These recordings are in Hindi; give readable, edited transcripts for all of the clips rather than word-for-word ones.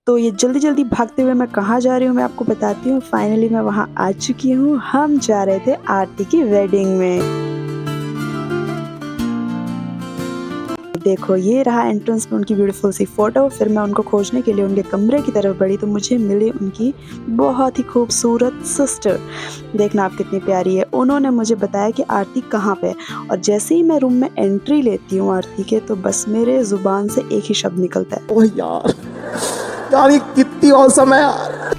तो ये जल्दी जल्दी भागते हुए मैं कहाँ जा रही हूँ मैं आपको बताती हूँ। फाइनली मैं वहाँ आ चुकी हूँ। हम जा रहे थे आरती की वेडिंग में। देखो ये रहा एंट्रेंस में उनकी ब्यूटीफुल सी फोटो। फिर मैं उनको खोजने के लिए उनके कमरे की तरफ बढ़ी तो मुझे मिली उनकी बहुत ही खूबसूरत सिस्टर। देखना आप कितनी प्यारी है। उन्होंने मुझे बताया कि आरती कहाँ पे है और जैसे ही मैं रूम में एंट्री लेती हूँ आरती के तो बस मेरे जुबान से एक ही शब्द निकलता है, ओह यार, यार ये कितनी औसम है यार।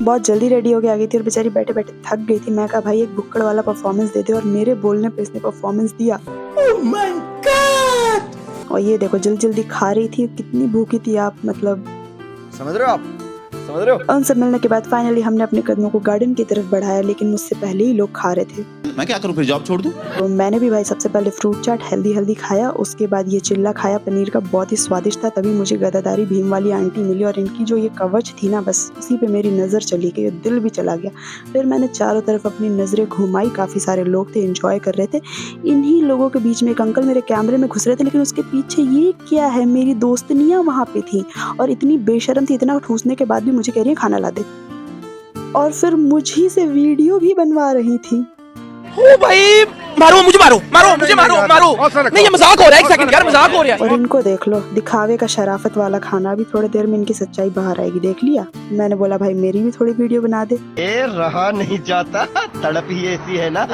बहुत जल्दी रेडी होके आ गई थी और बेचारी बैठे बैठे थक गई थी। मैं कहा भाई एक भुक्कड़ वाला परफॉर्मेंस दे दे और मेरे बोलने पे इसने परफॉर्मेंस दिया। Oh my God. और ये देखो जल्दी जल्दी खा रही थी। कितनी भूखी थी आप मतलब समझ रहे हो आप, समझ रहे हो। उनसे मिलने के बाद फाइनली हमने अपने कदमों को गार्डन की तरफ बढ़ाया, लेकिन मुझसे पहले ही लोग खा रहे थे। मैं क्या करूं फिर, जॉब छोड़ दूं? तो मैंने भी भाई सबसे पहले फ्रूट चाट हेल्दी खाया, उसके बाद ये चिल्ला खाया पनीर का, बहुत ही स्वादिष्ट था। तभी मुझे गदादारी भीम वाली आंटी मिली और इनकी जो ये कवच थी ना बस उसी पे मेरी नज़र चली गई, दिल भी चला गया। फिर मैंने चारों तरफ अपनी नज़रें घुमाई, काफ़ी सारे लोग थे एंजॉय कर रहे थे। इन्हीं लोगों के बीच में एक अंकल मेरे कैमरे में घुस रहे थे, लेकिन उसके पीछे ये क्या है, मेरी दोस्तनियाँ वहाँ पे थी और इतनी बेशर्म थी, इतना ठूसने के बाद भी मुझे कह रही है खाना ला दे और फिर मुझी से वीडियो भी बनवा रही थी। ओ भाई मारो मुझे, मारो मुझे, मारो नहीं, ये मजाक हो रहा है, एक सेकंड यार, मजाक हो रहा है। और इनको देख लो, दिखावे का शराफत वाला खाना। अभी थोड़ी देर में इनकी सच्चाई बाहर आएगी, देख लिया। मैंने बोला भाई मेरी भी थोड़ी वीडियो बना दे। रहा नहीं जाता, तड़प ही ऐसी है ना।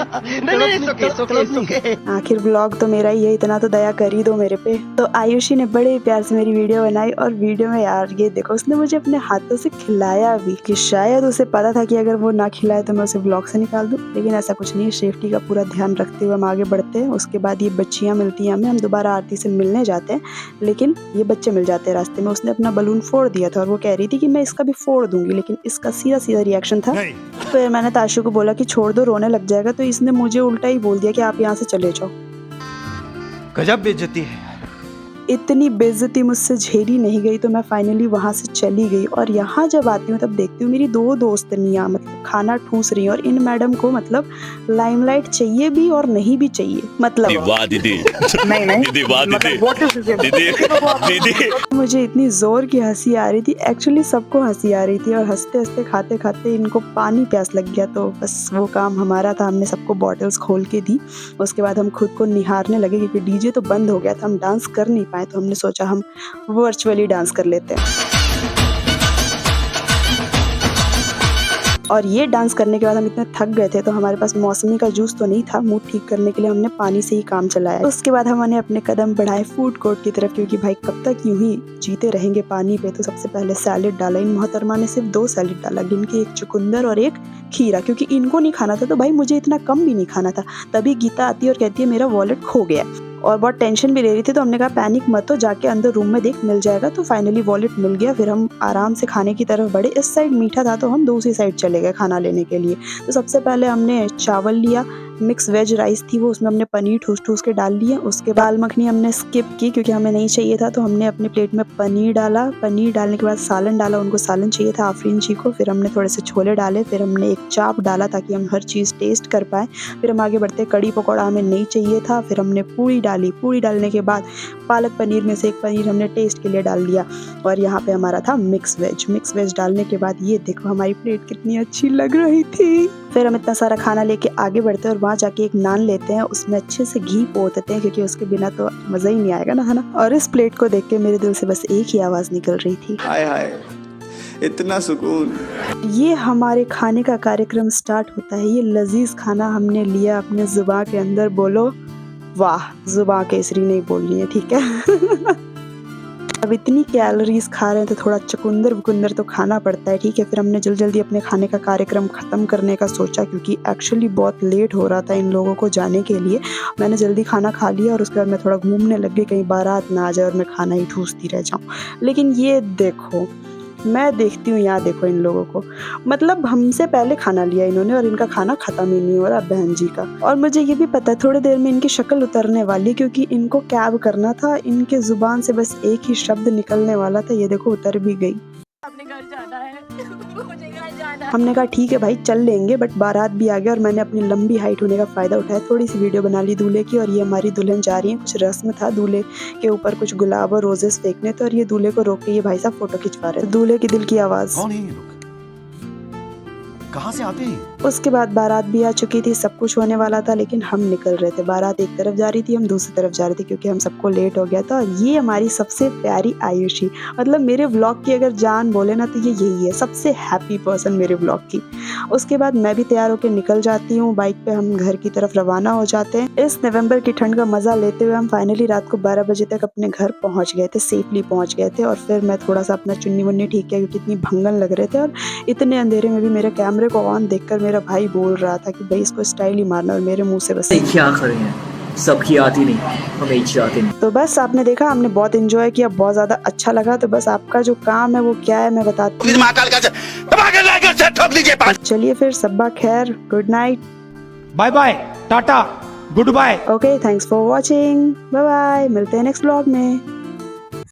नहीं, आखिर व्लॉग तो मेरा ही है, इतना तो दया कर ही दो मेरे पे। तो आयुषी ने बड़े प्यार से मेरी वीडियो बनाई और वीडियो में यार ये देखो उसने मुझे अपने हाथों से खिलाया भी, कि शायद उसे पता था कि अगर वो ना खिलाए तो मैं उसे व्लॉग से निकाल दूं, लेकिन ऐसा कुछ नहीं है। सेफ्टी का पूरा ध्यान रखते हुए हम आगे बढ़ते हैं। उसके बाद ये बच्चियां मिलती हैं हमें, हम दोबारा आरती से मिलने जाते हैं, लेकिन ये बच्चे मिल जाते हैं रास्ते में। उसने अपना बलून फोड़ दिया था और वो कह रही थी कि मैं इसका भी फोड़ दूंगी, लेकिन इसका सीधा सीधा रिएक्शन था। फिर मैंने ताशु को बोला कि छोड़ दो, रोने लग जाएगा, तो इसने मुझे उल्टा ही बोल दिया कि आप यहाँ से चले जाओ। गजब बेइज्जती है। इतनी बेइज्जती मुझसे झेली नहीं गई तो मैं फाइनली वहाँ से चली गई। और यहाँ जब आती हूँ तब देखती हूँ मेरी दो दोस्तनियाँ मतलब खाना ठूस रही हैं और इन मैडम को मतलब लाइमलाइट चाहिए भी और नहीं भी चाहिए। मतलब वाह दीदी, नहीं दीदी वाह दीदी, दीदी मुझे इतनी जोर की हंसी आ रही थी, एक्चुअली सबको हंसी आ रही थी और हंसते हंसते खाते खाते इनको पानी प्यास लग गया। तो बस वो काम हमारा था, हमने सबको बॉटल्स खोल के दी। उसके बाद हम खुद को निहारने लगे क्योंकि डीजे तो बंद हो गया था, हम डांस कर नहीं पाए, तो हमने सोचा हम वर्चुअली डांस कर लेते हैं। और ये डांस करने के बाद हम इतने थक गए थे तो हमारे पास मौसमी का जूस तो नहीं था, मूड ठीक करने के लिए हमने पानी से ही काम चलाया। उसके बाद हमने अपने कदम बढ़ाए फूड कोर्ट की तरफ, क्योंकि भाई कब तक यूं ही जीते रहेंगे पानी पे। तो सबसे पहले सैलेड डाला। इन मोहतरमा ने सिर्फ 2 सैलेड डाला, गिनके एक चुकंदर और एक खीरा, क्योंकि इनको नहीं खाना था तो भाई मुझे इतना कम भी नहीं खाना था। तभी गीता आती है और कहती है मेरा वॉलेट खो गया और बहुत टेंशन भी ले रही थी। तो हमने कहा पैनिक मत हो, जाके अंदर रूम में देख मिल जाएगा। तो फाइनली वॉलेट मिल गया। फिर हम आराम से खाने की तरफ बढ़े। इस साइड मीठा था तो हम दूसरी साइड चले गए खाना लेने के लिए। तो सबसे पहले हमने चावल लिया, मिक्स वेज राइस थी वो, उसमें हमने पनीर ठूस ठूस के डाल लिया। उसके दाल मखनी हमने स्किप की क्योंकि हमें नहीं चाहिए था, तो हमने अपने प्लेट में पनीर डाला। पनीर डालने के बाद सालन डाला, उनको सालन चाहिए था आफरीन जी को। फिर हमने थोड़े से छोले डाले, फिर हमने एक चाप डाला ताकि हम हर चीज़ टेस्ट कर पाए। फिर हम आगे बढ़ते, कड़ी पकौड़ा हमें नहीं चाहिए था। फिर हमने पूरी डाली, पूरी डालने के बाद पालक पनीर में से एक पनीर हमने टेस्ट के लिए डाल दिया। और यहाँ पे हमारा था मिक्स वेज डालने के बाद ये देखो हमारी प्लेट कितनी अच्छी लग रही थी। फिर हम इतना सारा खाना लेके आगे बढ़ते हैं और वहाँ जाके एक नान लेते हैं, उसमें अच्छे से घी पोतते हैं क्योंकि उसके बिना तो मज़ा ही नहीं आएगा ना, है ना। और इस प्लेट को देख के मेरे दिल से बस एक ही आवाज़ निकल रही थी, हाय हाय इतना सुकून। ये हमारे खाने का कार्यक्रम स्टार्ट होता है। ये लजीज खाना हमने लिया अपने जुबान के अंदर, बोलो वाह, जुबान केसरी नहीं बोलनी है, ठीक है। अब इतनी कैलोरीज खा रहे हैं तो थोड़ा चुकंदर वुकंदर तो खाना पड़ता है, ठीक है। फिर हमने जल्दी जल्दी अपने खाने का कार्यक्रम ख़त्म करने का सोचा क्योंकि एक्चुअली बहुत लेट हो रहा था इन लोगों को जाने के लिए। मैंने जल्दी खाना खा लिया और उसके बाद मैं थोड़ा घूमने लग गई, कहीं बारात ना आ जाए और मैं खाना ही ठूसती रह जाऊँ। लेकिन ये देखो, मैं देखती हूँ यहाँ देखो इन लोगों को, मतलब हमसे पहले खाना लिया इन्होंने और इनका खाना ख़त्म ही नहीं हो रहा बहन जी का। और मुझे ये भी पता है थोड़ी देर में इनकी शक्ल उतरने वाली है क्योंकि इनको कैब करना था। इनके जुबान से बस एक ही शब्द निकलने वाला था, ये देखो उतर भी गई। अपने घर जाना है। मुझे घर जाना हमने कहा ठीक है भाई चल लेंगे, बट बारात भी आ गया और मैंने अपनी लंबी हाइट होने का फायदा उठाया, थोड़ी सी वीडियो बना ली दूल्हे की। और ये हमारी दुल्हन जा रही है, कुछ रस्म था दूल्हे के ऊपर कुछ गुलाब और रोजेस फेंकने थे और ये दूल्हे को रोक के ये भाई साहब फोटो खिंचवा रहे थे। दूल्हे की दिल की आवाज। कौन है ये लोग? कहाँ से आते हैं? उसके बाद बारात भी आ चुकी थी, सब कुछ होने वाला था, लेकिन हम निकल रहे थे। बारात एक तरफ जा रही थी, हम दूसरी तरफ जा रहे थे क्योंकि हम सबको लेट हो गया था। और ये हमारी सबसे प्यारी आयुषी, मतलब मेरे व्लॉग की अगर जान बोले ना तो ये यही है, सबसे हैप्पी पर्सन मेरे व्लॉग की। उसके बाद मैं भी तैयार होकर निकल जाती हूँ, बाइक पे हम घर की तरफ रवाना हो जाते हैं। इस नवंबर की ठंड का मजा लेते हुए हम फाइनली रात को 12 बजे तक अपने घर पहुँच गए थे, सेफली पहुँच गए थे। और फिर मैं थोड़ा सा अपना चुन्नी वुन्नी ठीक किया क्योंकि इतनी भंगन लग रहे थे। और इतने अंधेरे में भी मेरे कैमरे को ऑन देखकर मेरा भाई बोल रहा था कि भाई इसको स्टाइल ही मारना, और मेरे मुंह से बस क्या करें, सबकी आती नहीं, हमें इच्छा आती नहीं। तो बस आपने देखा, हमने बहुत एंजॉय किया, बहुत ज्यादा अच्छा लगा। तो बस आपका जो काम है वो क्या है मैं बताती हूँ। चलिए फिर सब्बा खैर, good night, bye bye, tata, good bye. Okay, thanks for watching, bye bye, मिलते हैं नेक्स्ट व्लॉग में।